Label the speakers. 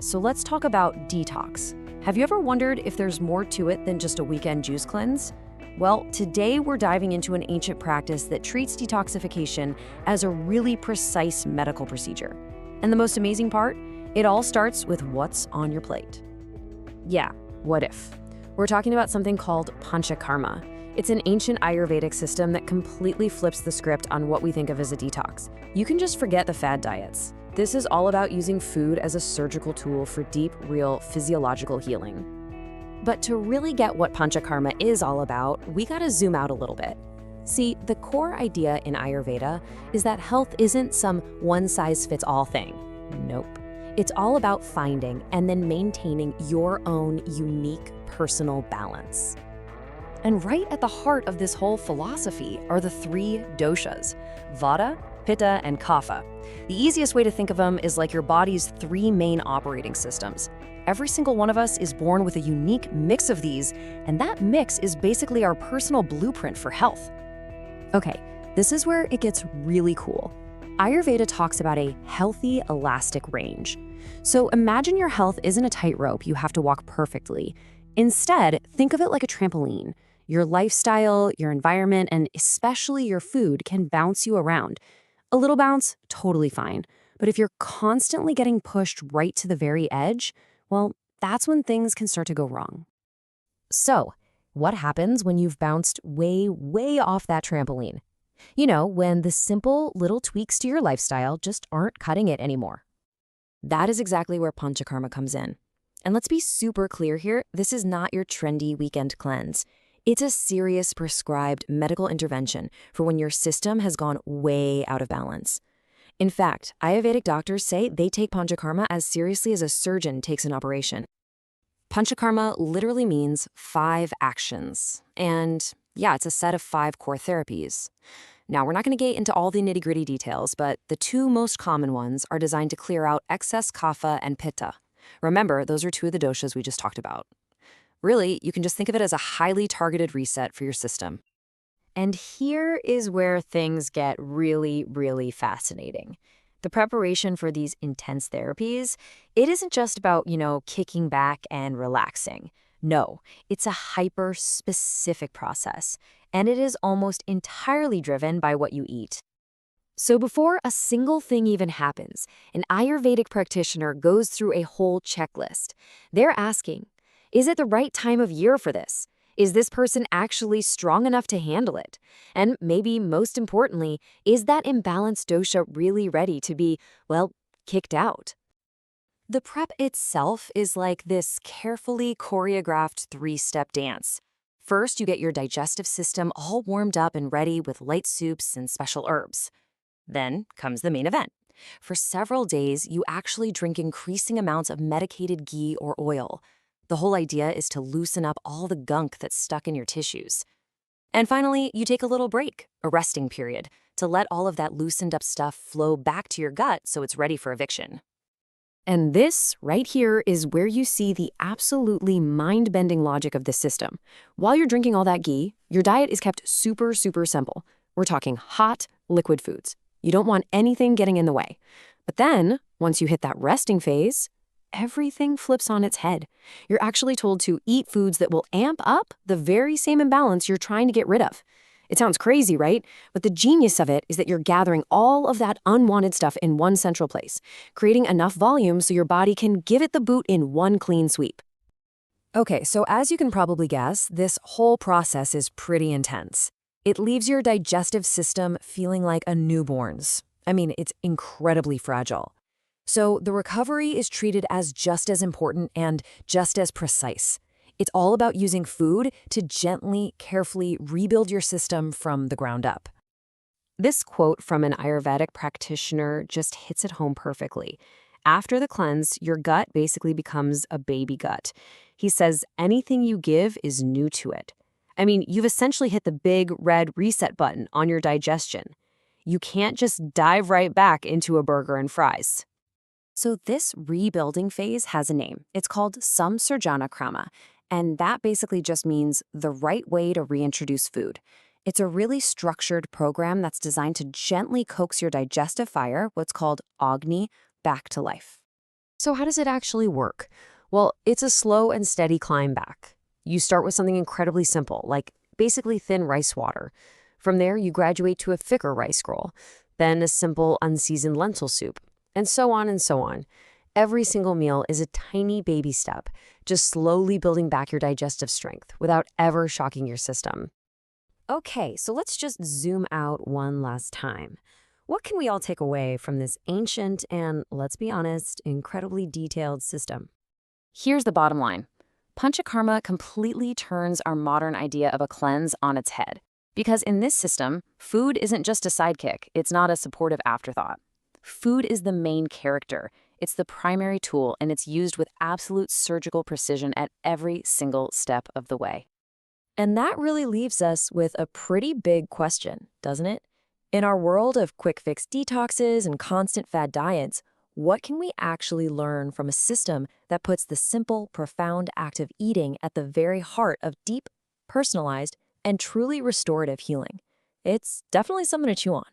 Speaker 1: so let's talk about detox. Have you ever wondered if there's more to it than just a weekend juice cleanse? Well, today we're diving into an ancient practice that treats detoxification as a really precise medical procedure. And the most amazing part? It all starts with what's on your plate. Yeah, what if? We're talking about something called Panchakarma. It's an ancient Ayurvedic system that completely flips the script on what we think of as a detox. You can just forget the fad diets. This is all about using food as a surgical tool for deep, real physiological healing. But to really get what Panchakarma is all about, we gotta zoom out a little bit. See, the core idea in Ayurveda is that health isn't some one-size-fits-all thing. Nope. It's all about finding and then maintaining your own unique personal balance. And right at the heart of this whole philosophy are the three doshas: Vata, Pitta, and Kapha. The easiest way to think of them is like your body's three main operating systems. Every single one of us is born with a unique mix of these, and that mix is basically our personal blueprint for health. Okay, this is where it gets really cool. Ayurveda talks about a healthy, elastic range. So imagine your health isn't a tightrope you have to walk perfectly. Instead, think of it like a trampoline. Your lifestyle, your environment, and especially your food can bounce you around. A little bounce, totally fine. But if you're constantly getting pushed right to the very edge, well, that's when things can start to go wrong. So, what happens when you've bounced way, way off that trampoline? You know, when the simple little tweaks to your lifestyle just aren't cutting it anymore. That is exactly where Panchakarma comes in. And let's be super clear here, this is not your trendy weekend cleanse. It's a serious prescribed medical intervention for when your system has gone way out of balance. In fact, Ayurvedic doctors say they take Panchakarma as seriously as a surgeon takes an operation. Panchakarma literally means 5 actions. And yeah, it's a set of 5 core therapies. Now, we're not going to get into all the nitty-gritty details, but the 2 most common ones are designed to clear out excess Kapha and Pitta. Remember, those are 2 of the doshas we just talked about. Really, you can just think of it as a highly targeted reset for your system. And here is where things get really, really fascinating. The preparation for these intense therapies, it isn't just about, kicking back and relaxing. No, it's a hyper-specific process, and it is almost entirely driven by what you eat. So before a single thing even happens, an Ayurvedic practitioner goes through a whole checklist. They're asking, is it the right time of year for this? Is this person actually strong enough to handle it? And maybe most importantly, is that imbalanced dosha really ready to be, kicked out? The prep itself is like this carefully choreographed 3-step dance. First, you get your digestive system all warmed up and ready with light soups and special herbs. Then comes the main event. For several days, you actually drink increasing amounts of medicated ghee or oil. The whole idea is to loosen up all the gunk that's stuck in your tissues. And finally, you take a little break, a resting period, to let all of that loosened up stuff flow back to your gut so it's ready for eviction. And this, right here, is where you see the absolutely mind-bending logic of this system. While you're drinking all that ghee, your diet is kept super, super simple. We're talking hot, liquid foods. You don't want anything getting in the way. But then, once you hit that resting phase, everything flips on its head. You're actually told to eat foods that will amp up the very same imbalance you're trying to get rid of. It sounds crazy, right? But the genius of it is that you're gathering all of that unwanted stuff in one central place, creating enough volume so your body can give it the boot in one clean sweep. Okay, so as you can probably guess, this whole process is pretty intense. It leaves your digestive system feeling like a newborn's. I mean, it's incredibly fragile. So the recovery is treated as just as important and just as precise. It's all about using food to gently, carefully rebuild your system from the ground up. This quote from an Ayurvedic practitioner just hits it home perfectly. After the cleanse, your gut basically becomes a baby gut. He says anything you give is new to it. I mean, you've essentially hit the big red reset button on your digestion. You can't just dive right back into a burger and fries. So this rebuilding phase has a name. It's called Samsarjanakrama, and that basically just means the right way to reintroduce food. It's a really structured program that's designed to gently coax your digestive fire, what's called Agni, back to life. So how does it actually work? Well, it's a slow and steady climb back. You start with something incredibly simple, like basically thin rice water. From there, you graduate to a thicker rice gruel, then a simple unseasoned lentil soup, and so on and so on. Every single meal is a tiny baby step, just slowly building back your digestive strength without ever shocking your system. Okay, so let's just zoom out one last time. What can we all take away from this ancient and, let's be honest, incredibly detailed system? Here's the bottom line. Panchakarma completely turns our modern idea of a cleanse on its head. Because in this system, food isn't just a sidekick, it's not a supportive afterthought. Food is the main character, it's the primary tool, and it's used with absolute surgical precision at every single step of the way. And that really leaves us with a pretty big question, doesn't it? In our world of quick fix detoxes and constant fad diets, what can we actually learn from a system that puts the simple, profound act of eating at the very heart of deep, personalized, and truly restorative healing? It's definitely something to chew on.